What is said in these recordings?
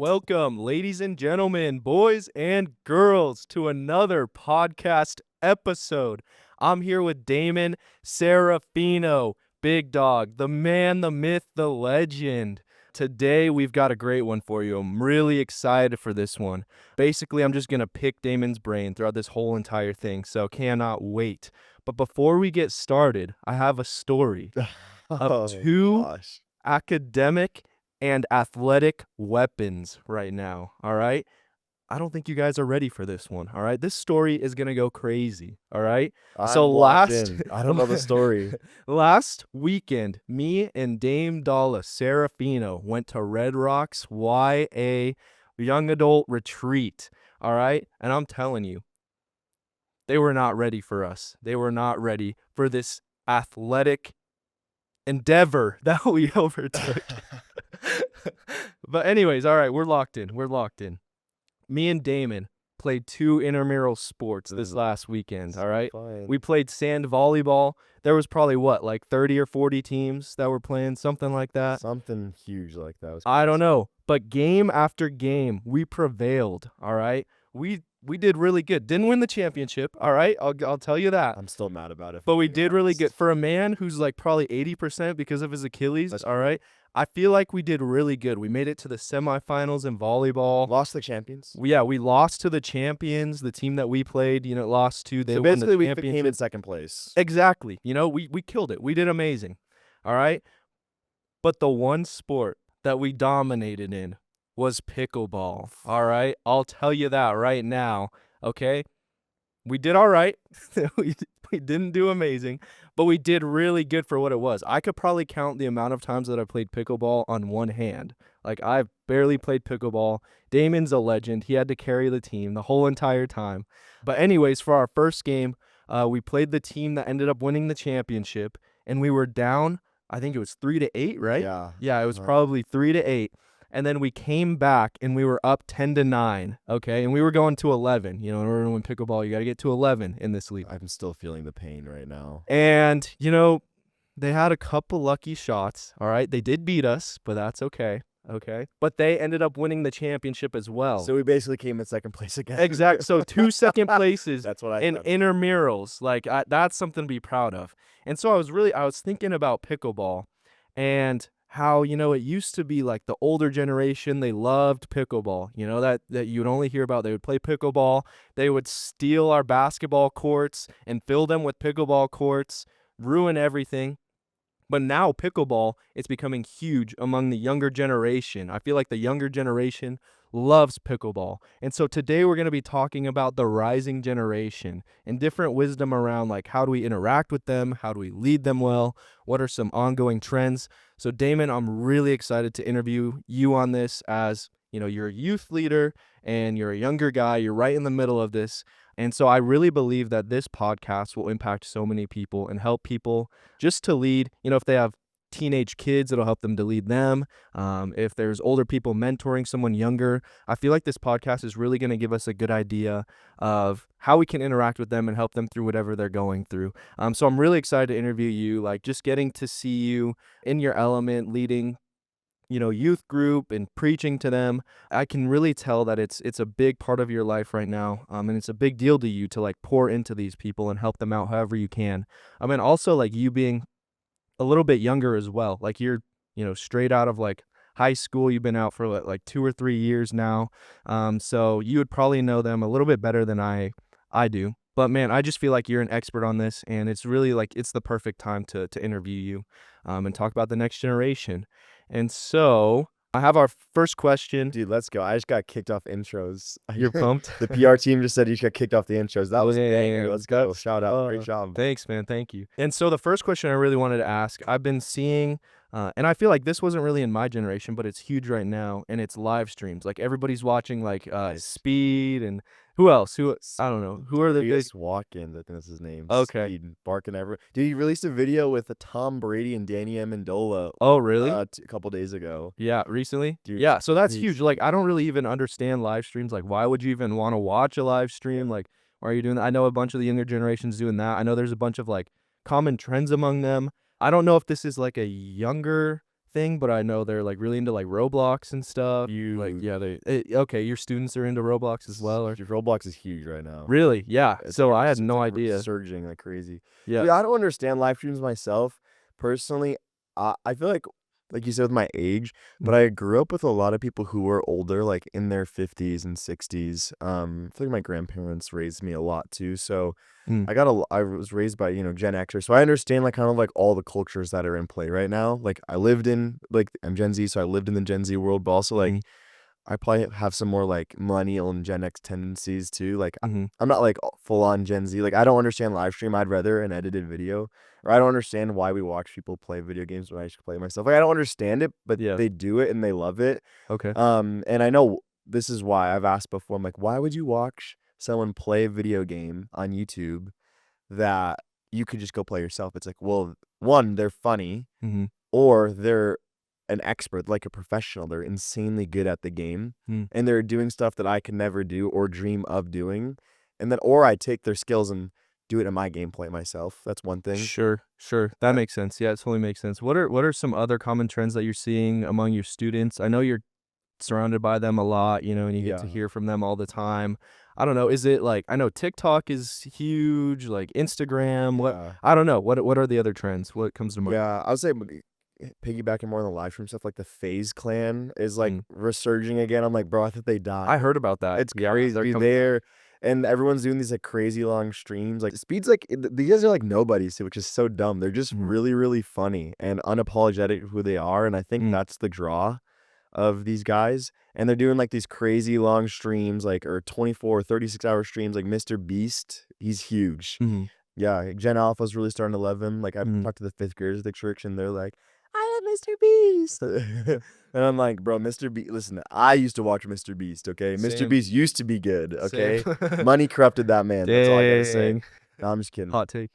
Welcome, ladies and gentlemen, boys and girls, to another podcast episode. I'm here with Damen Serafino, Big Dog, the man, the myth, the legend. Today, we've got a great one for you. I'm really excited for this one. Basically, I'm just going to pick Damen's brain throughout this whole entire thing, so cannot wait. But before we get started, I have a story of two Gosh. academic and athletic weapons right now, all right? I don't think you guys are ready for this one, all right? This story is going to go crazy, all right? I'm locked in. I don't know the story. Last weekend, me and Dame Dalla Serafino went to Red Rocks YA Young Adult Retreat, all right? And I'm telling you, they were not ready for us. They were not ready for this athletic endeavor that we overtook. But anyways, all right, we're locked in. We're locked in. Me and Damen played two intramural sports this last weekend, all right? Fine. We played sand volleyball. There was probably, like 30 or 40 teams that were playing, something like that. Something huge like that. Was I don't crazy. know. But game after game, we prevailed, all right? We did really good. Didn't win the championship, all right? I'll tell you that. I'm still mad about it. But we did really good. For a man who's like probably 80% because of his Achilles, all right? I feel like we did really good. We made it to the semifinals in volleyball. Lost the champions. We lost to the champions, the team that we played, lost to. They So won the basically, we championship. came in second place. Exactly. We killed it. We did amazing. All right? But the one sport that we dominated in was pickleball. All right? I'll tell you that right now, okay? We did all right. we didn't do amazing, but we did really good for what it was. I could probably count the amount of times that I played pickleball on one hand. Like, I've barely played pickleball. Damen's a legend. He had to carry the team the whole entire time. But anyways, for our first game, we played the team that ended up winning the championship, and we were down, I think it was 3-8, right? Yeah. Yeah, it was probably 3-8. And then we came back and we were up 10-9, okay? And we were going to 11. In order to win pickleball, you got to get to 11 in this league. I'm still feeling the pain right now. And, they had a couple lucky shots, all right? They did beat us, but that's okay, okay? But they ended up winning the championship as well. So we basically came in second place again. Exactly. So 2 second places That's what I in thought. intramurals. Like, that's something to be proud of. And so I was thinking about pickleball and how, it used to be like the older generation, they loved pickleball, that you'd only hear about. They would play pickleball. They would steal our basketball courts and fill them with pickleball courts, ruin everything. But now pickleball is becoming huge among the younger generation. I feel like the younger generation loves pickleball. And so today we're going to be talking about the rising generation and different wisdom around like how do we interact with them? How do we lead them well? What are some ongoing trends? So Damen, I'm really excited to interview you on this as, you're a youth leader and you're a younger guy. You're right in the middle of this. And so I really believe that this podcast will impact so many people and help people just to lead. If they have teenage kids, it'll help them to lead them. If there's older people mentoring someone younger, I feel like this podcast is really going to give us a good idea of how we can interact with them and help them through whatever they're going through. So I'm really excited to interview you, like just getting to see you in your element, leading youth group and preaching to them. I can really tell that it's a big part of your life right now. And it's a big deal to you to like pour into these people and help them out however you can. I mean, also like you being a little bit younger as well. Like you're, straight out of like high school. You've been out for like 2 or 3 years now. So you would probably know them a little bit better than I do. But man, I just feel like you're an expert on this, and it's really like it's the perfect time to interview you and talk about the next generation. And so I have our first question. Dude, let's go. I just got kicked off intros. You're pumped? The PR team just said you just got kicked off the intros. That was yeah. Let's go. Shout out. Great job. Thanks, man. Thank you. And so the first question I really wanted to ask, I've been seeing, and I feel like this wasn't really in my generation, but it's huge right now, and it's live streams. Like everybody's watching like Speed and who else? I don't know. Who are the big? Watkins, I think that's his name. Okay. Speed, barking everywhere. Dude, he released a video with Tom Brady and Danny Amendola. Oh, really? A couple days ago. Yeah, recently? Dude, yeah, so that's huge. Like, I don't really even understand live streams. Like, why would you even want to watch a live stream? Like, why are you doing that? I know a bunch of the younger generations doing that. I know there's a bunch of, like, common trends among them. I don't know if this is, like, a younger thing, but I know they're, like, really into, like, Roblox and stuff. Like, Huge. yeah, okay, your students are into Roblox as well, or Roblox is huge right now. really? Yeah, It's like so I had it's no like idea. resurging like crazy. Yeah. Dude, I don't understand live streams myself. Personally, I feel like you said with my age, but Mhm, I grew up with a lot of people who were older, like in their 50s and 60s. I feel like my grandparents raised me a lot too. So mm, I was raised by, Gen Xers. So I understand like kind of like all the cultures that are in play right now. Like I'm Gen Z, so I lived in the Gen Z world, but also like mhm, I probably have some more, like, millennial and Gen X tendencies too, like, mhm, I'm not, like, full on Gen Z, like, I don't understand live stream, I'd rather an edited video, or I don't understand why we watch people play video games when I should play myself, like, I don't understand it, but yeah, they do it and they love it, okay, and I know this is why I've asked before, I'm like, "Why would you watch someone play a video game on YouTube that you could just go play yourself?" It's like, well, 1, they're funny, mhm, or they're an expert, like a professional. They're insanely good at the game, mm. and they're doing stuff that I can never do or dream of doing. And then, or I take their skills and do it in my gameplay myself. That's one thing. Sure, sure, that Uh, makes sense, yeah, it totally makes sense. What are some other common trends that you're seeing among your students? I know you're surrounded by them a lot, and you get to yeah, hear from them all the time. I don't know, is it like I know TikTok is huge, like Instagram, what yeah, I don't know, what are the other trends? What comes to mind? yeah. I would say piggybacking more on the live stream stuff, like the Phase Clan is like Mm. resurging again. I'm like, bro, I thought they died. I heard about that. It's Yeah, they're crazy coming back. there, and everyone's doing these, like, crazy long streams, like, Speed's like these guys are like nobodies too, which is so dumb. They're just Mhm. really, really funny and unapologetic who they are, and I think Mm, that's the draw of these guys, and they're doing, like, these crazy long streams, like, or 24, 36-hour streams, like Mr. Beast, he's huge. mhm, Yeah, like, Gen Alpha's really starting to love him, like, I mhm. talked to the 5th graders at the church, and they're like, "I love Mr. Beast." And I'm like, "Bro, Mr. Beast. Listen, I used to watch Mr. Beast, okay? Mr. Same, Beast used to be good, same. okay? Money corrupted that man, that's all I gotta say. Dang. No, I'm just kidding. Hot take.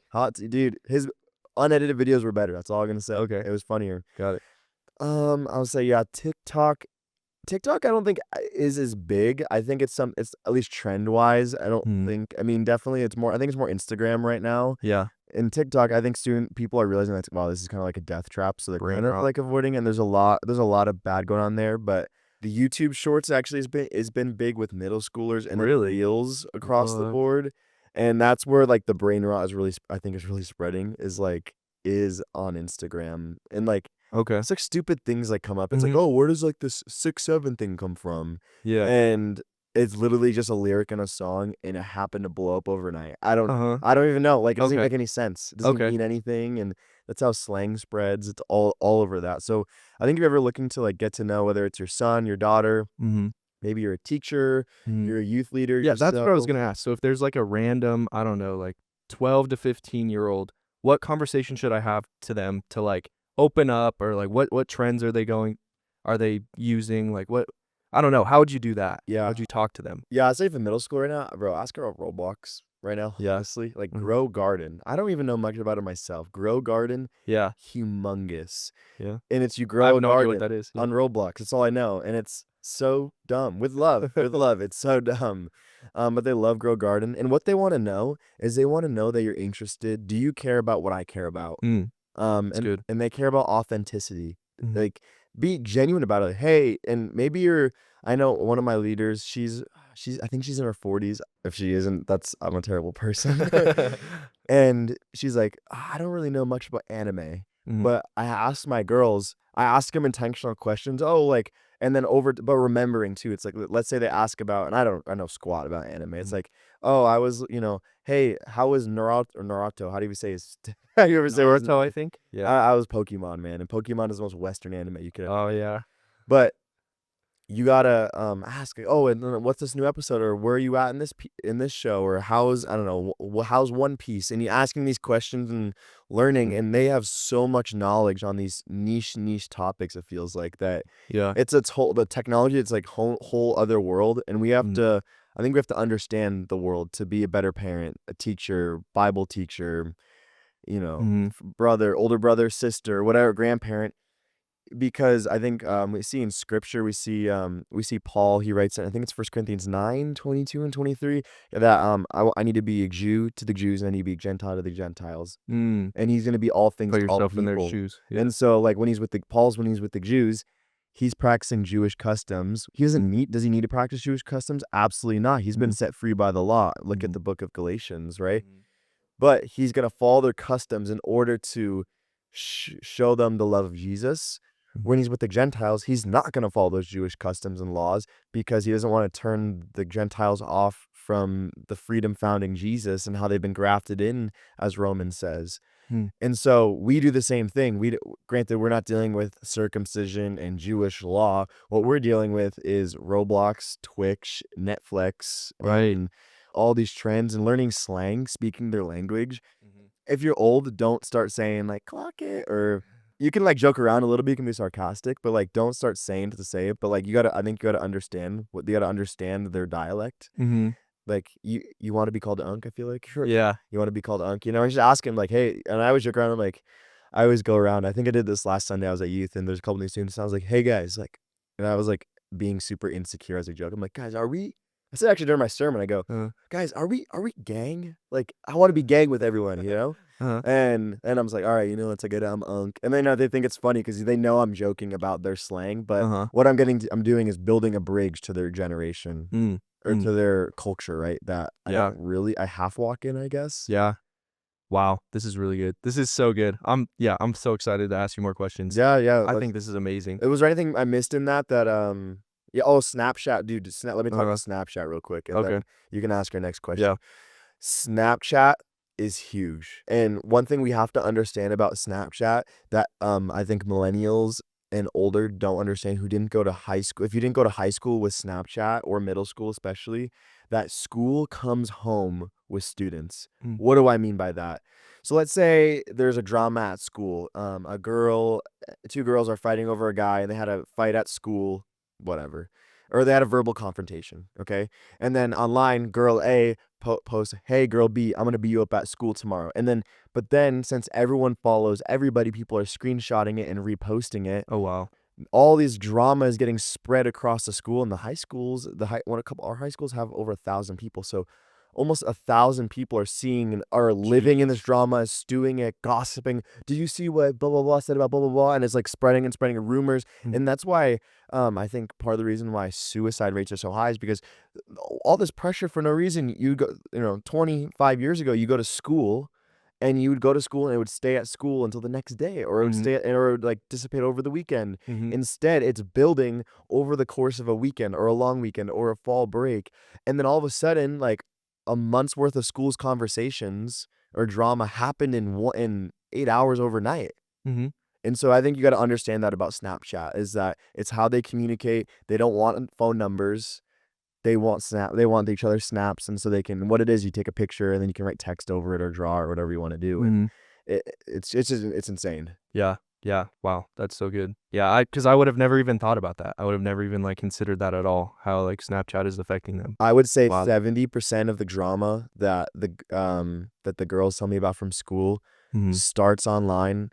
Dude, his unedited videos were better, that's all I'm gonna say. Okay, It was funnier. got it. I would say, yeah, TikTok, I don't think is as big. I think it's at least trend wise. Mhm. I mean, definitely I think it's more Instagram right now. Yeah, In TikTok, I think soon people are realizing that, wow, this is kind of like a death trap. So they're brain kind of rot. like avoiding, and there's a lot of bad going on there. But the YouTube Shorts actually has been big with middle schoolers, and then Really? Reels across the What? board, and that's where like the brain rot I think is really spreading is on Instagram, and like Okay. it's like stupid things like come up. It's like, Mhm. "Oh, where does like this 6'7" thing come from?" Yeah. And it's literally just a lyric in a song, and it happened to blow up overnight. Uh-huh. I don't even know. Like, it doesn't even Okay. make any sense. It doesn't even Okay. mean anything, and that's how slang spreads. It's all over that. So, I think if you're ever looking to, like, get to know whether it's your son, your daughter, Mhm. maybe you're a teacher, Mhm. you're a youth leader Yeah, that's what I was yourself. gonna ask. So if there's like a random, I don't know, like 12 to 15-year-old, what conversation should I have to them to like open up, or like what trends are they using? Like what I don't know. How would you do that? How Yeah. would you talk to them? Yeah, I'd say for middle school right now, bro, ask her about Roblox right now, Yeah. honestly. Like, Mhm. Grow Garden. I don't even know much about it myself. Grow Garden, Yeah. humongous. Yeah. And it's you I grow have a no idea what garden that is. Yeah. on Roblox. That's all I know. And it's so dumb. With love. With love. It's so dumb. But they love Grow Garden. And what they want to know is they want to know that you're interested. Do you care about what I care about? Mm, Um, it's and good. and they care about authenticity. Mhm. Like, be genuine about it. Hey, and maybe you're I know one of my leaders, I think she's in her 40s. If she isn't, I'm a terrible person. And she's like, I don't really know much about anime, Mhm. but I ask them intentional questions. Oh, like, and then but remembering too, it's like, let's say they ask about, and I know squat about anime. It's Mhm. like, oh, I was, hey, how was Naruto? How do you say his, how do you ever say his Naruto, I think. Yeah. I was Pokemon, man, and Pokemon is the most Western anime you could ever Oh get. yeah. But you gotta ask, like, oh, and then what's this new episode, or where are you at in in this show, or how's I don't know, how's One Piece, and you asking these questions and learning, Mhm. and they have so much knowledge on these niche topics. It feels like that Yeah. it's whole the technology. It's like whole other world, and we have Mhm. to. I think we have to understand the world to be a better parent, a teacher, Bible teacher, Mhm. brother, older brother, sister, whatever, grandparent. because I think we see in scripture we see Paul, he writes, I think it's 1 Corinthians 9:22 and 23, that I need to be a Jew to the Jews and I need to be a Gentile to the Gentiles. Mm. And he's gonna be all things Put to all yourself in their people. shoes. Yeah. And so like when he's with the Jews, he's practicing Jewish customs. Does he need to practice Jewish customs? Absolutely not. He's been Mhm. set free by the law. Look at Mhm. the book of Galatians, right? Mhm. But he's gonna follow their customs in order to show them the love of Jesus. Mhm. When he's with the Gentiles, he's not gonna follow those Jewish customs and laws because he doesn't want to turn the Gentiles off from the freedom found in Jesus and how they've been grafted in, as Romans says. Mm. And so we do the same thing. Granted, we're not dealing with circumcision and Jewish law. What we're dealing with is Roblox, Twitch, Netflix, Right. and all these trends and learning slang, speaking their language. Mhm. If you're old, don't start saying like clock it, or you can like joke around a little bit, you can be sarcastic, but like don't start saying to say it. But like I think you gotta understand their dialect. Mhm. Like, you wanna be called Unc, I feel like? Sure. Yeah. You wanna be called Unc, I just ask him, like, "Hey," and I always joke around, I'm like I always go around, I think I did this last Sunday, I was at youth, and there's a couple new students, and I was like, "Hey, guys," like, and I was, like, being super insecure as a joke, I'm like, "Guys, are we," I said actually during my sermon, I go, Uh, "Guys, are we gang? Like, I wanna be gang with everyone, you know?" uh-huh. And I was like, "Alright, it's a good, Unc," and they think it's funny because they know I'm joking about their slang, but Uh-huh. what I'm doing is building a bridge to their generation. Mm. Or Mm. to their culture, right? That Yeah. I half walk in, I guess. Yeah. Wow. This is really good. This is so good. I'm so excited to ask you more questions. Yeah, yeah, I think this is amazing. was there anything I missed in that, yeah, oh, Snapchat, dude, let me talk Uh-huh. about Snapchat real quick, and Okay. then you can ask your next question. Yeah. Snapchat is huge, and one thing we have to understand about Snapchat that, I think millennials and older don't understand who didn't go to high school if you didn't go to high school with Snapchat or middle school especially, that school comes home with students. Mm. What do I mean by that? So let's say there's a drama at school, 2 girls are fighting over a guy, and they had a fight at school, whatever, or they had a verbal confrontation, okay? And then online, girl A posts, "Hey, girl B, I'm gonna beat you up at school tomorrow." But then, since everyone follows everybody, people are screenshotting it and reposting it. Oh, wow. All these drama is getting spread across the school, and the high schools, our high schools have over 1,000 people, so almost 1,000 people are seeing and are living in this Jeez. drama, stewing it, gossiping. "Did you see what blah blah blah said about blah blah blah?" And it's like spreading and spreading rumors, Mm. and that's why I think part of the reason why suicide rates are so high is because all this pressure for no reason. 25 years ago, you go to school and you would go to school and it would stay at school until the next day, or it would Mhm. or it would, like, dissipate over the weekend. Mhm. Instead, it's building over the course of a weekend or a long weekend or a fall break, and then all of a sudden, like, a month's worth of school's conversations or drama happened in 8 hours overnight. Mhm. And so I think you gotta understand that about Snapchat, is that it's how they communicate. They don't want phone numbers. They want each other's snaps, and so they can what it is, you take a picture, and then you can write text over it or draw or whatever you wanna do, and Mhm. it's insane. Yeah. Yeah. Wow. That's so good. Yeah. Because I would have never even thought about that. I would have never even like considered that at all. How like Snapchat is affecting them. I would say Wow. 70% of the drama that the girls tell me about from school Mhm. starts online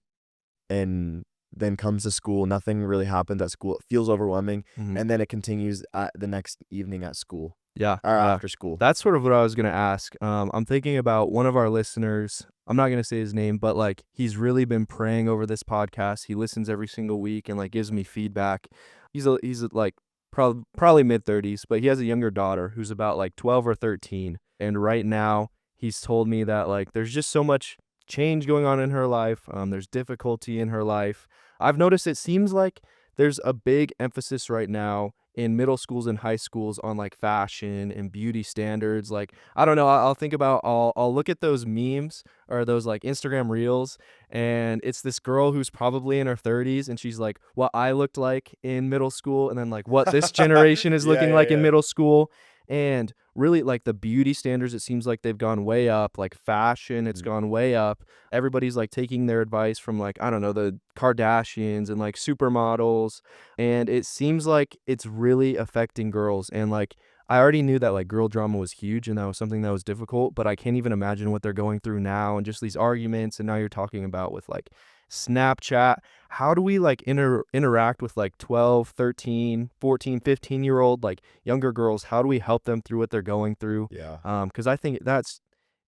and then comes to school, nothing really happens at school, it feels overwhelming, Mhm. and then it continues at the next evening at school, Yeah. or Yeah. after school. That's sort of what I was gonna ask. I'm thinking about one of our listeners. I'm not gonna say his name, but like he's really been praying over this podcast. He listens every single week and like gives me feedback. Like probably mid-30s, but he has a younger daughter who's about like 12 or 13. And right now he's told me that like there's just so much change going on in her life. There's difficulty in her life. I've noticed it seems like there's a big emphasis right now in middle schools and high schools on like fashion and beauty standards. Like, I don't know, I'll think about, I'll look at those memes or those like Instagram reels, and it's this girl who's probably in her 30s, and she's like, what I looked like in middle school, and then like what this generation is Yeah, looking yeah, like in yeah. middle school. And really, like the beauty standards, it seems like they've gone way up. Like fashion, it's Mm. gone way up. Everybody's like taking their advice from like, I don't know, the Kardashians and like supermodels, and it seems like it's really affecting girls. And like I already knew that like girl drama was huge and that was something that was difficult, but I can't even imagine what they're going through now and just these arguments. And now you're talking about with like Snapchat. How do we like interact with like 12, 13, 14, 15-year-old like younger girls? How do we help them through what they're going through? Yeah. Because I think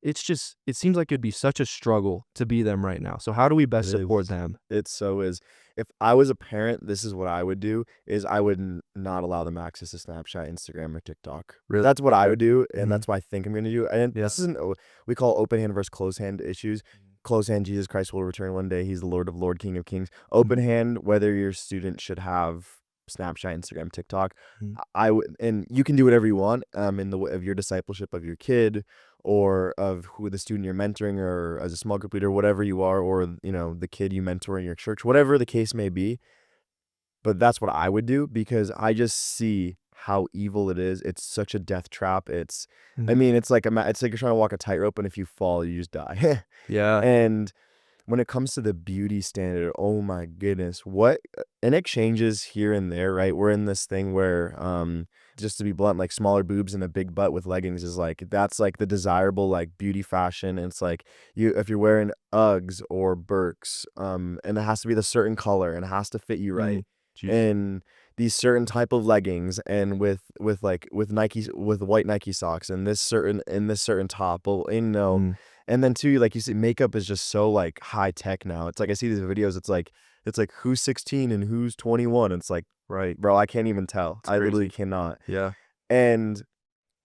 it's just it seems like it'd be such a struggle to be them right now. So how do we It best support is. them? It so is. If I was a parent, this is what I would do, is I would not allow them access to Snapchat, Instagram, or TikTok. Really? That's what I Okay. would do, and Mhm. that's what I think I'm gonna do. And Yeah. this isn't we call open hand versus closed hand issues. Mhm. Closed hand, Jesus Christ will return one day. He's the Lord of Lord, King of Kings. Mhm. Open hand, whether your student should have Snapchat, Instagram, TikTok. Mhm. I would, and you can do whatever you want in the way of your discipleship of your kid or of who the student you're mentoring or as a small group leader, whatever you are, or, the kid you mentor in your church, whatever the case may be. But that's what I would do because I just see how evil it is. It's such a death trap. I Mhm. mean, it's like you're trying to walk a tightrope, and if you fall, you just die. Yeah. And when it comes to the beauty standard, oh my goodness, and it changes here and there, right? We're in this thing where, just to be blunt, like smaller boobs and a big butt with leggings is like that's like the desirable like beauty fashion. And it's like if you're wearing Uggs or Birks, and it has to be the certain color and it has to fit you right, Mm. Jeez. and these certain type of leggings and with Nike with white Nike socks and this certain top, well, Mm. and then too, like you see, makeup is just so like high tech now. It's like I see these videos. It's like who's 16 and who's 21. It's like, Right. bro, I can't even tell. It's I literally crazy. cannot. Yeah. And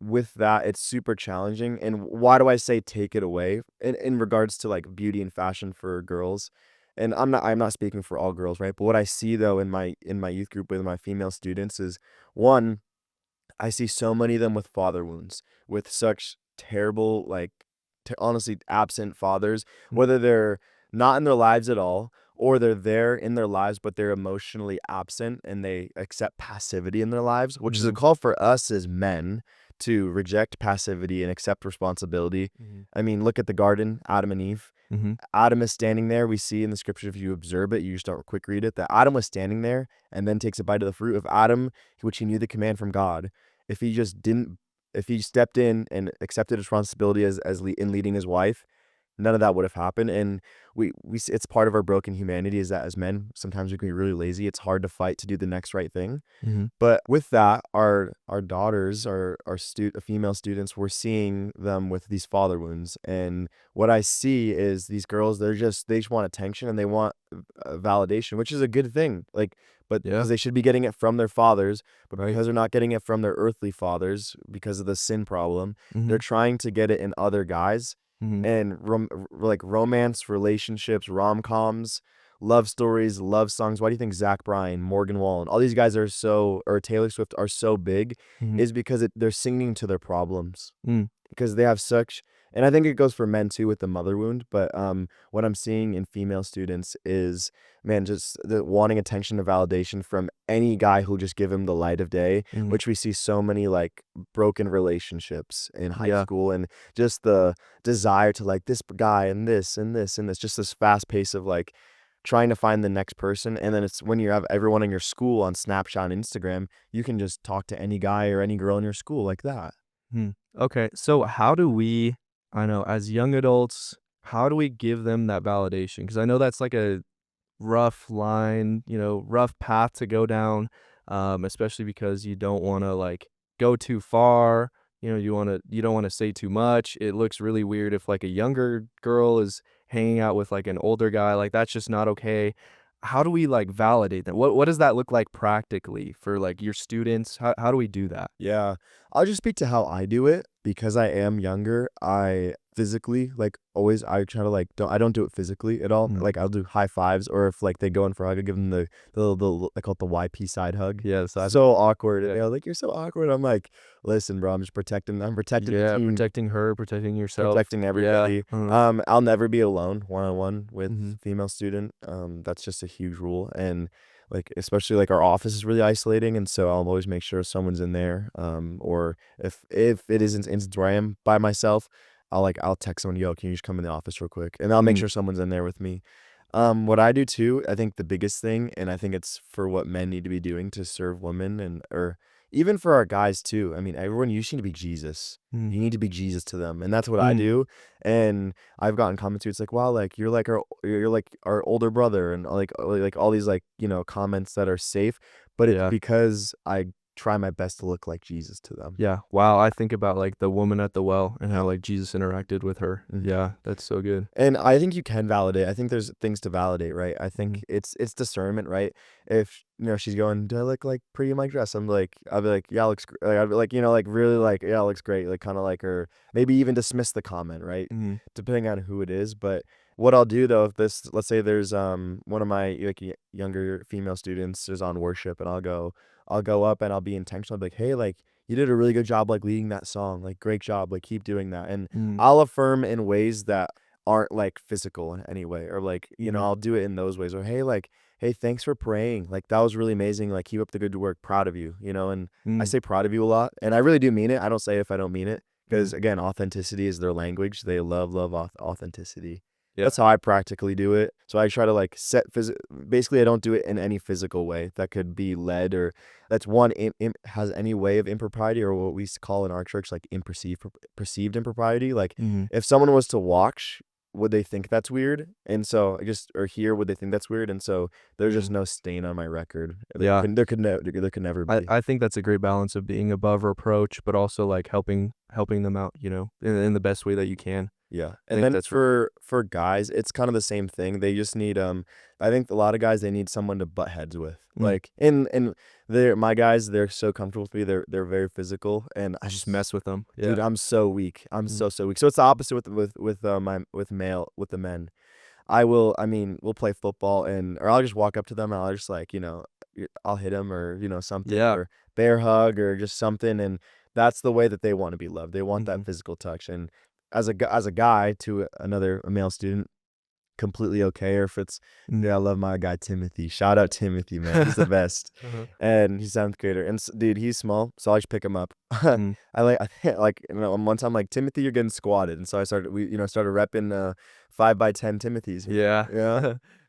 with that, it's super challenging. And why do I say take it away in regards to like beauty and fashion for girls? And I'm not speaking for all girls, right? But what I see though in my youth group with my female students is one, I see so many of them with father wounds, with such terrible, like, honestly, absent fathers, Mm. whether they're not in their lives at all or they're there in their lives, but they're emotionally absent and they accept passivity in their lives, which is a Mhm. call for us as men to reject passivity and accept responsibility. Mhm. I mean, look at the garden, Adam and Eve. Mhm. Adam is standing there. We see in the scripture, if you observe it, you start quick read it, that Adam was standing there and then takes a bite of the fruit. If Adam, which he knew the command from God, if he just didn't, if he stepped in and accepted responsibility in leading his wife, none of that would have happened. And it's part of our broken humanity is that as men, sometimes we can be really lazy. It's hard to fight to do the next right thing. Mhm. But with that, our daughters, female students, we're seeing them with these father wounds. And what I see is these girls, they just want attention and they want validation, which is a good thing. Like, but Yeah. because they should be getting it from their fathers, but Right. because they're not getting it from their earthly fathers because of the sin problem, they're Mhm. trying to get it in other guys Mhm. and like romance relationships, rom-coms, love stories, love songs. Why do you think Zach Bryan, Morgan Wallen, all these guys or Taylor Swift are so big? Mhm. Is because they're singing to their problems Mm. because they have such, and I think it goes for men too with the mother wound. But what I'm seeing in female students is, man, just the wanting attention and validation from any guy who'll just give him the light of day, Mhm. which we see so many like broken relationships in high Yeah. school, and just the desire to like this guy and this and this and this, just this fast pace of like trying to find the next person. And then it's when you have everyone in your school on Snapchat and Instagram, you can just talk to any guy or any girl in your school like that. Hmm. Okay. So how do we, I know, as young adults, how do we give them that validation? Because I know that's like a rough line, rough path to go down, especially because you don't want to like go too far. You don't want to say too much. It looks really weird if like a younger girl is hanging out with like an older guy. Like that's just not okay. How do we like validate that? What does that look like practically for like your students? How do we do that? Yeah. I'll just speak to how I do it because I am younger. I physically, like always, I try to like I don't do it physically at all. Mm. Like I'll do high fives, or if like they go in for a hug, I give them the they call it the YP side hug. Yeah, so So awkward. And yeah, they're like, "You're so awkward." I'm like, "Listen, bro, I'm protecting the yeah, team, protecting her, protecting yourself. protecting Yeah. everybody." I'll never be alone one-on-one with Mhm. female student. That's just a huge rule. And like especially like our office is really isolating, and so I'll always make sure someone's in there. Or if it is an instance where I am by myself, I'll text someone, "Yo, can you just come in the office real quick?" And I'll make Mm. sure someone's in there with me. What I do too, I think the biggest thing, and I think it's for what men need to be doing to serve women, and or even for our guys too. I mean, everyone, you just need to be Jesus. Mm, You need to be Jesus to them, and that's what I mm, do. And I've gotten comments too. It's like, wow, like you're like our older brother, and like all these like comments that are safe, but it's yeah. because I try my best to look like Jesus to them. Yeah. Wow, I think about, like, the woman at the well and how, like, Jesus interacted with her. Mhm. Yeah, that's so good. And I think you can validate. I think there's things to validate, right? I Mhm, think it's discernment, right? If she's going, "Do I look like pretty in my dress?" I'll be like, "Yeah, looks." Like, I'll be like, like really like, "Yeah, looks great." Like kind of like, or maybe even dismiss the comment, right? mhm, Depending on who it is. But what I'll do though, if this, let's say there's one of my like younger female students is on worship, and I'll go up and I'll be intentional. I'll be like, "Hey, like you did a really good job like leading that song. Like great job. Like keep doing that." And mhm, I'll affirm in ways that aren't like physical in any way, or like mhm, I'll do it in those ways, or hey, like, hey, thanks for praying, like that was really amazing, like keep up the good work, proud of you, and I mm, say proud of you a lot, and I really do mean it. I don't say it if I don't mean it, mhm. because again, authenticity is their language. They love authenticity. Yeah. That's how I practically do it. So I try to like basically I don't do it in any physical way that could be led, or that's one has any way of impropriety, or what we call in our church like perceived impropriety. Like Mhm, if someone was to watch, would they think that's weird? And so I just, or hear, would they think that's weird? And so there's just mhm. no stain on my record. Yeah. There could never I be. I think that's a great balance of being above reproach, but also, like, helping them out, in the best way that you can. Yeah. I And think then that's for guys, it's kind of the same thing. They just need I think a lot of guys, they need someone to butt heads with. mm, Like and they're my guys, they're so comfortable with me. They're very physical, and I just just mess with them. dude, Yeah. I'm so weak. I'm Mm, so weak. So it's the opposite with the men. I mean, we'll play football, or I'll just walk up to them and I'll just like, I'll hit them, or, something, yeah. or bear hug or just something. And that's the way that they want to be loved. They want that Mhm, physical touch. And as a guy to another male student, completely okay. Or if it's, mm. yeah, I love my guy Timothy. Shout out Timothy, man. He's the best. Uh-huh. And he's seventh grader. And dude, he's small, so I just pick him up. Mm. I think like one time like Timothy, you're getting squatted, and so we started repping 5 by 10 Timothys. Yeah. Yeah.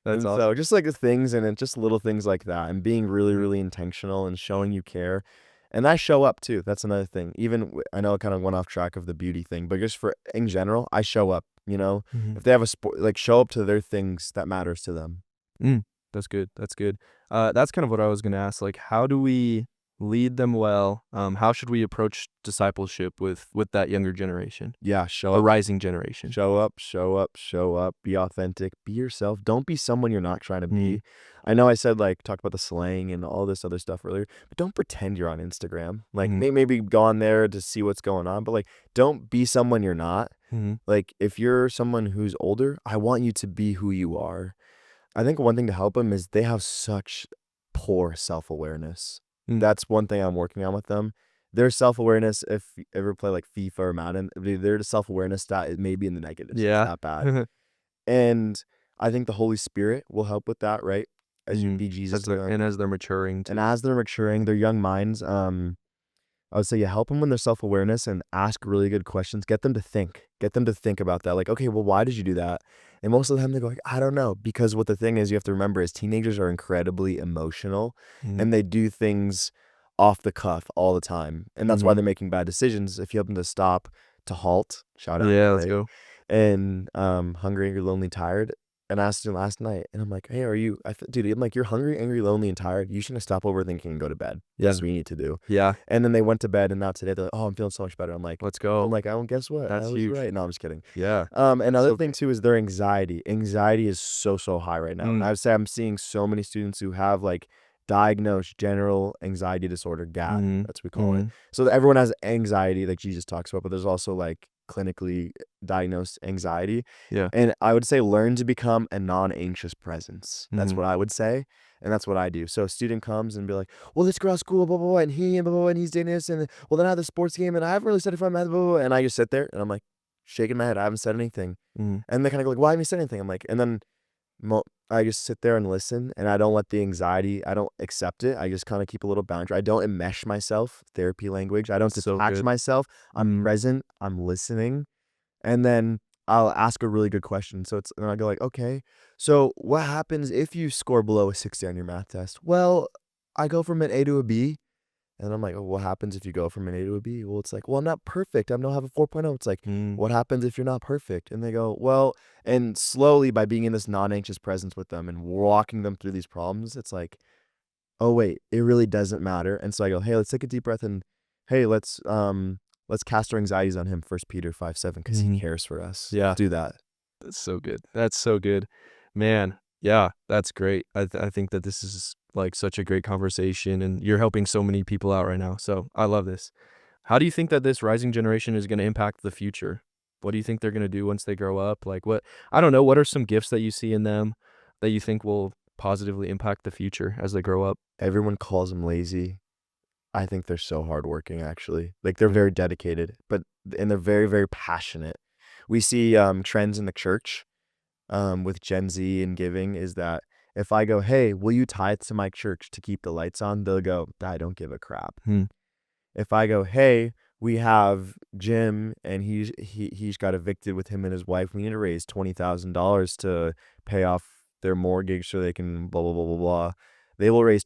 That's And so awesome. just like the things, and it's just little things like that, and being really, Mhm, really intentional and showing you care. And I show up too. That's another thing. Even I know I kind of went off track of the beauty thing, but just for in general, I show up. mhm. If they have a sport, like show up to their things that matters to them. Mm, that's good, that's good. That's kind of what I was gonna ask, like, how do we lead them well? How should we approach discipleship with that younger generation, Yeah, show the up. rising generation? Show up, show up, show up, be authentic, be yourself. Don't be someone you're not trying to Mm, be. I know I said like talked about the slang and all this other stuff earlier, but don't pretend you're on Instagram. Like mhm, maybe go on there to see what's going on, but like don't be someone you're not. mhm, Like if you're someone who's older, I want you to be who you are. I think one thing to help them is they have such poor self-awareness. mm. That's one thing I'm working on with them. Their self-awareness, if you ever play like FIFA or Madden, their self-awareness stat is maybe in the negatives. It's Yeah. that bad. And I think the Holy Spirit will help with that, right? As you Mhm. be Jesus to them. As they're maturing And too. as they're maturing, their young minds, I would say, yeah, help them with their self-awareness and ask really good questions. Get them to think. Get them to think about that. Like, okay, well, why did you do that? And most of the time they go like, I don't know. Because what the thing is, you have to remember is teenagers are incredibly emotional, Mhm, and they do things off the cuff all the time. And that's why mhm. they're making bad decisions. If you help them to stop, to halt, shout out Yeah, let's LA, go. and hungry, angry, lonely, tired. And I asked him last night, and I'm like, hey, are you, dude, I'm like, you're hungry, angry, lonely, and tired. You shouldn't stop overthinking and go to bed. Yeah, That's what you need to do. yeah, And then they went to bed, and now today they're like, "Oh, I'm feeling so much better." let's go. Oh, guess what? I That's was huge. right." No, I'm just kidding. Yeah. Another So thing too is their anxiety. Anxiety is so high right now, and mm, I would say I'm seeing so many students who have like diagnosed general anxiety disorder, GAD. mhm, That's what we call it. mhm. So everyone has anxiety, like Jesus talks about, but there's also like clinically diagnosed anxiety. Yeah. And I would say learn to become a non-anxious presence. That's Mhm. what I would say, and that's what I do. So a student comes and be like, well, this girl at school, blah, blah, blah, and blah, blah, blah, and he's doing this, and well, then I had the sports game, and I haven't really said if I'm at, blah, blah, blah, and I just sit there, and I'm like, shaking my head, I haven't said anything. Mhm. And they kind of go like, why haven't you said anything? I'm like, and then I just sit there and listen, and I don't let the anxiety, I don't accept it. I just kind of keep a little boundary. I don't enmesh myself, therapy language. I don't So detach good. myself. I'm Mm, present, I'm listening, and then I'll ask a really good question. And I go like, okay, so what happens if you score below a 60 on your math test? Well, I go from an A to a B, And I'm like, "Oh, what happens if you go from an A to a B?" Well, it's like, "Well, I'm not perfect. I don't have a 4.0." It's like, Mm, "What happens if you're not perfect?" And they go, "Well," and slowly by being in this non-anxious presence with them and walking them through these problems, it's like, "Oh, wait, it really doesn't matter." And so I go, "Hey, let's take a deep breath and hey, let's cast our anxieties on him, 1 Peter 5:7, because he mhm. cares for us. Let's Yeah. do that." That's so good. That's so good. Man, yeah, that's great. I think that this is, like, such a great conversation, and you're helping so many people out right now, so I love this. How do you think that this rising generation is gonna impact the future? What do you think they're gonna do once they grow up? Like, what I don't know, what are some gifts that you see in them that you think will positively impact the future as they grow up? Everyone calls them lazy. I think they're so hardworking, actually. Like, they're Mm, very dedicated, but and they're very, very passionate. We see, trends in the church, with Gen Z and giving is that if I go, "Hey, will you tithe to my church to keep the lights on?" They'll go, "I don't give a crap." hmm, If I go, "Hey, we have Jim and he's got evicted with him and his wife. We need to raise $20,000 to pay off their mortgage so they can blah blah blah blah blah." They will raise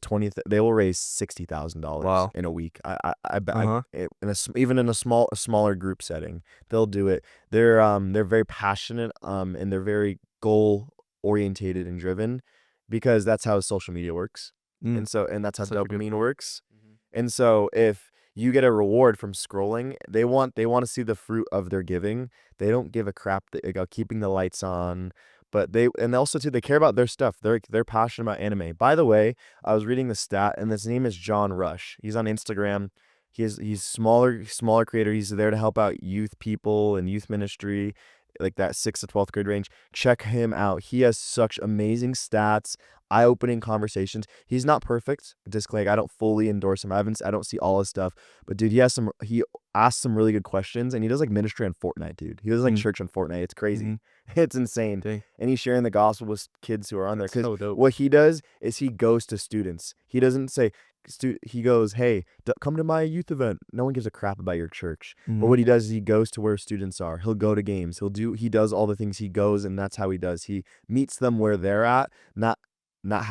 $60,000 wow. in a week. I bet Uh-huh. in even in a smaller group setting, they'll do it. They're very passionate and they're very goal orientated and driven because that's how social media works. Mm, And that's how such a good dopamine point. works. Mhm. And so if you get a reward from scrolling, they want to see the fruit of their giving. They don't give a crap about keeping the lights on, but and also too they care about their stuff. They're passionate about anime. By the way, I was reading the stat and his name is John Rush. He's on Instagram. He's smaller creator. He's there to help out youth people and youth ministry, like that 6th to 12th grade range. Check him out. He has such amazing stats, eye-opening conversations. He's not perfect. Disclaimer, I don't fully endorse him. I don't see all his stuff, but dude, he asks some really good questions and he does like ministry on Fortnite, dude. He does like Mm, church on Fortnite. It's crazy. mhm. It's insane. Dang, And he's sharing the gospel with kids who are on there that's cuz so dope. what he does is he goes to students. He doesn't say he goes, "Hey, come to my youth event." No one gives a crap about your church. But Mhm, what he does is he goes to where students are. He'll go to games. He does all the things. He goes and that's how he does. He meets them where they're at, not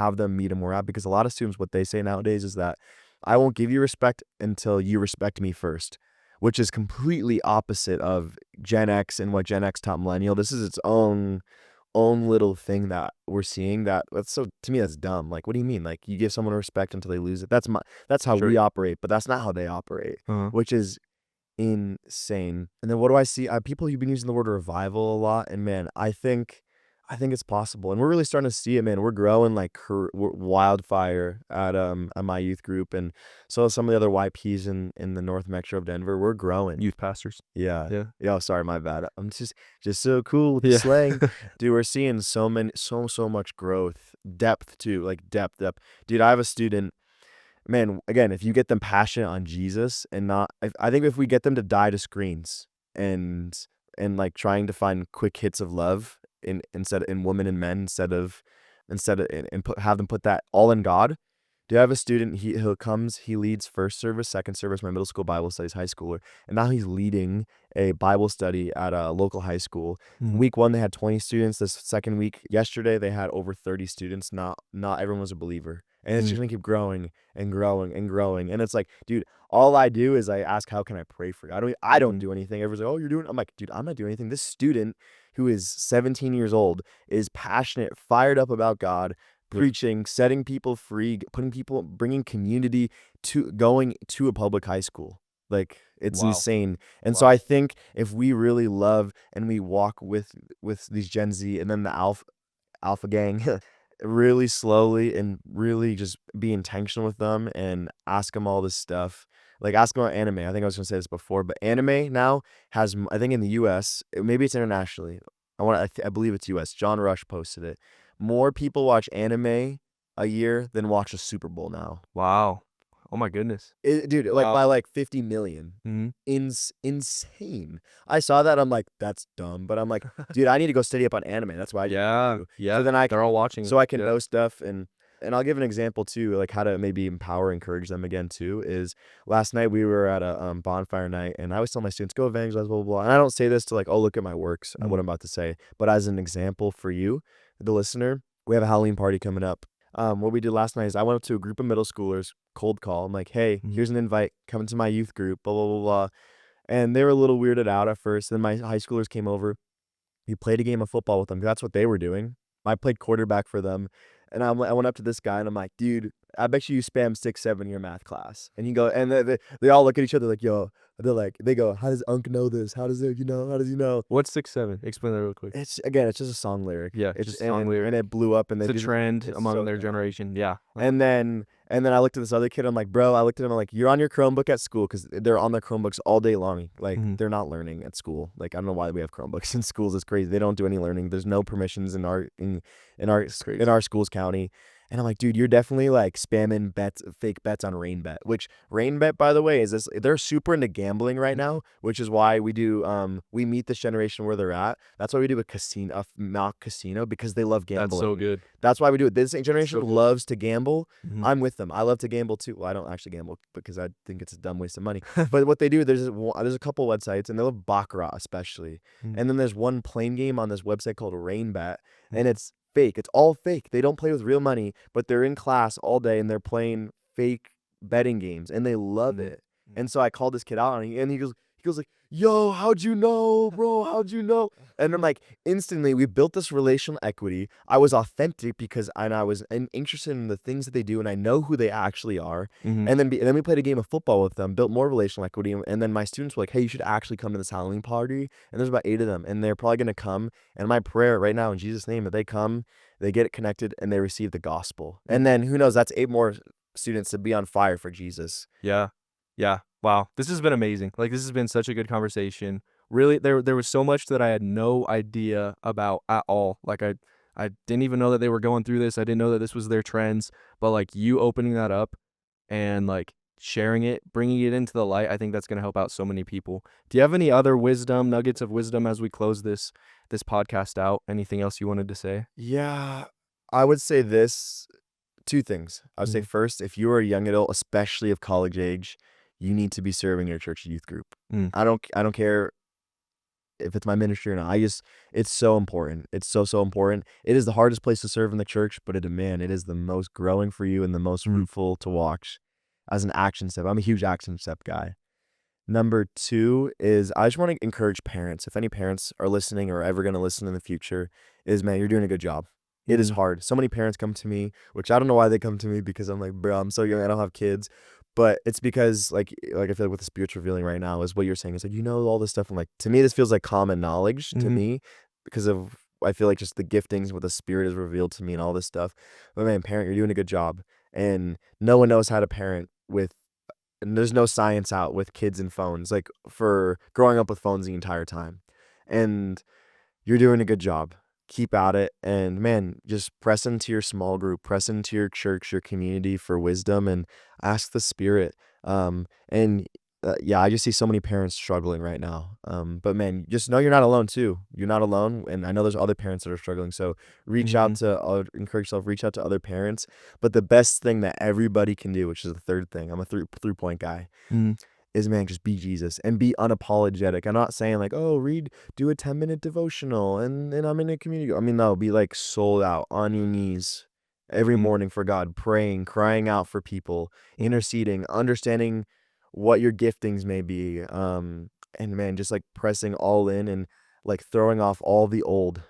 have them meet him where at because a lot of students what they say nowadays is that I won't give you respect until you respect me first, which is completely opposite of Gen X and what Gen X taught millennial. This is its own little thing that we're seeing that's so to me that's dumb. Like what do you mean? Like you give someone respect until they lose it. That's how sure. we operate, but that's not how they operate, Uh-huh. which is insane. And then what do I see? People you've been using the word revival a lot, and man, I think it's possible, and we're really starting to see it, man. We're growing like wildfire at my youth group, and so some of the other YPs in the North Metro of Denver. We're growing. Youth pastors. Yeah. Yeah. Yeah. Oh, sorry, my bad. I'm just so cool with the Yeah. slang, dude. We're seeing so much growth, depth too, like depth. Dude, I have a student. Man, again, if you get them passionate on Jesus and not I think if we get them to die to screens and like trying to find quick hits of love in women and men instead of and have them put that all in God. Do I have a student? He leads first service, second service, my middle school Bible studies, high schooler, and now he's leading a Bible study at a local high school. Mhm, Week one, they had 20 students. This second week, yesterday, they had over 30 students. Not everyone was a believer, and it's mm, just gonna keep growing and growing and growing. And it's like, dude, all I do is I ask, how can I pray for you? I don't mhm. do anything. Everyone's like, oh, you're doing. I'm like, dude, I'm not doing anything. This student who is 17 years old is passionate, fired up about God, Yeah. preaching, setting people free, bringing community to going to a public high school. Like it's Wow. insane. And so Wow. I think if we really love and we walk with these Gen Z and then the alpha gang really slowly and really just be intentional with them and ask them all this stuff. Like ask them about anime. I think I was gonna say this before, but anime now I think in the US, maybe it's internationally. I believe it's US. John Rush posted it. More people watch anime a year than watch a Super Bowl now. Wow. Oh my goodness. Dude, like Wow. by like 50 million. Mhm. Insane. I saw that. I'm like, that's dumb. But I'm like, dude, I need to go study up on anime. That's what I need to Yeah, do. So yeah, then I they're all can, watching it. so I can Yeah. know stuff and I'll give an example too, like how to maybe empower, encourage them again too. Is last night we were at a bonfire night, and I always tell my students go evangelize, blah blah blah. And I don't say this to like, oh look at my works, what Mhm, I'm about to say, but as an example for you, the listener, we have a Halloween party coming up. What we did last night is I went up to a group of middle schoolers. cold call. I'm like, hey, Mhm. here's an invite. Come into my youth group, blah, blah, blah, blah. And they were a little weirded out at first. Then my high schoolers came over. We played a game of football with them. That's what they were doing. I played quarterback for them. And I went up to this guy and I'm like, dude, I bet you spam 6, 7 in your math class. And he go, and they all look at each other like, yo, they go, how does Unc know this? How does it, how does he know? What's 6'7"? Explain that real quick. It's just a song lyric. Yeah, It's just a song lyric. and it blew up and It's they a just, trend it's among so their dumb. generation. Yeah. And then I looked at this other kid. I'm like, bro, I looked at him. I'm like, you're on your Chromebook at school because they're on their Chromebooks all day long. Like, Mhm. they're not learning at school. Like, I don't know why we have Chromebooks in schools. It's crazy. They don't do any learning. There's no permissions in Crazy. our school's county. And I'm like, dude, you're definitely like spamming fake bets on RainBet. Which RainBet, by the way, is this? They're super into gambling right now, which is why we meet this generation where they're at. That's why we do a mock casino because they love That's gambling. so good. That's why we do it. This generation So good. loves to gamble. Mhm. I'm with them. I love to gamble too. Well, I don't actually gamble because I think it's a dumb waste of money. But what they do, there's a couple websites, and they love baccarat especially. Mhm. And then there's one plain game on this website called RainBet, and it's fake. It's all fake. They don't play with real money, but they're in class all day and they're playing fake betting games, and they love Mhm. it. And so I called this kid out, and he goes like, "Yo, how'd you know, bro? How'd you know?" And I'm like, instantly, we built this relational equity. I was authentic because I was interested in the things that they do, and I know who they actually are. Mhm. And then we played a game of football with them, built more relational equity. And then my students were like, hey, you should actually come to this Halloween party. And there's about 8 of them, and they're probably going to come. And my prayer right now in Jesus' name, that they come, they get connected, and they receive the gospel. And then who knows, that's 8 more students to be on fire for Jesus. Yeah. Yeah. Wow. This has been amazing. Like, this has been such a good conversation. Really, there was so much that I had no idea about at all. Like, I didn't even know that they were going through this. I didn't know that this was their trends. But like, you opening that up and like sharing it, bringing it into the light, I think that's going to help out so many people. Do you have any other nuggets of wisdom as we close this podcast out? Anything else you wanted to say? Yeah, I would say this 2 things. I would say first, if you are a young adult, especially of college age, you need to be serving your church youth group. Mm. I don't care if it's my ministry or not. It's so important. It's so important. It is the hardest place to serve in the church, but it is the most growing for you and the most fruitful to watch as an action step. I'm a huge action step guy. Number 2 is I just want to encourage parents. If any parents are listening or ever going to listen in the future, is man, you're doing a good job. It is hard. So many parents come to me, which I don't know why they come to me because I'm like, bro, I'm so young, I don't have kids. But it's because like I feel like what the Spirit's revealing right now is what you're saying. It's like, all this stuff. And like, to me, this feels like common knowledge to me because of, I feel like just the giftings, what the Spirit has revealed to me and all this stuff. But man, parent, you're doing a good job. And no one knows how to parent and there's no science out with kids and phones, like for growing up with phones the entire time. And you're doing a good job. Keep at it. And man, just press into your small group, press into your church, your community for wisdom, and ask the Spirit. Yeah, I just see so many parents struggling right now. But man, just know you're not alone too. You're not alone. And I know there's other parents that are struggling. So encourage yourself, reach out to other parents. But the best thing that everybody can do, which is the third thing, I'm a 3-point guy, is man, just be Jesus and be unapologetic. I'm not saying like, oh, do a 10-minute devotional and I'm in a community. I mean, no, be like sold out on your knees every morning for God, praying, crying out for people, interceding, understanding what your giftings may be. And man, just like pressing all in and like throwing off all the old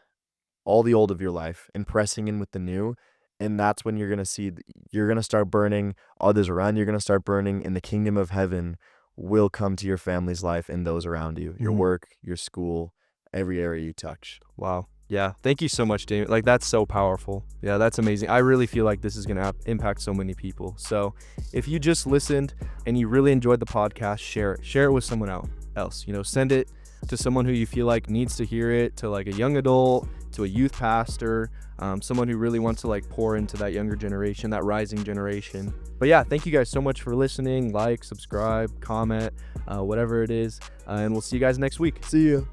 of your life and pressing in with the new. And that's when you're going to start burning others around. You're going to start burning, and the kingdom of heaven will come to your family's life and those around you, your work, your school, every area you touch. Wow. Yeah. Thank you so much, Damen. Like, that's so powerful. Yeah, that's amazing. I really feel like this is going to impact so many people. So if you just listened and you really enjoyed the podcast, share it with someone else, send it to someone who you feel like needs to hear it, to like a young adult, to a youth pastor, someone who really wants to like pour into that younger generation, that rising generation. But yeah, thank you guys so much for listening. Like, subscribe, comment, whatever it is. And we'll see you guys next week. See you.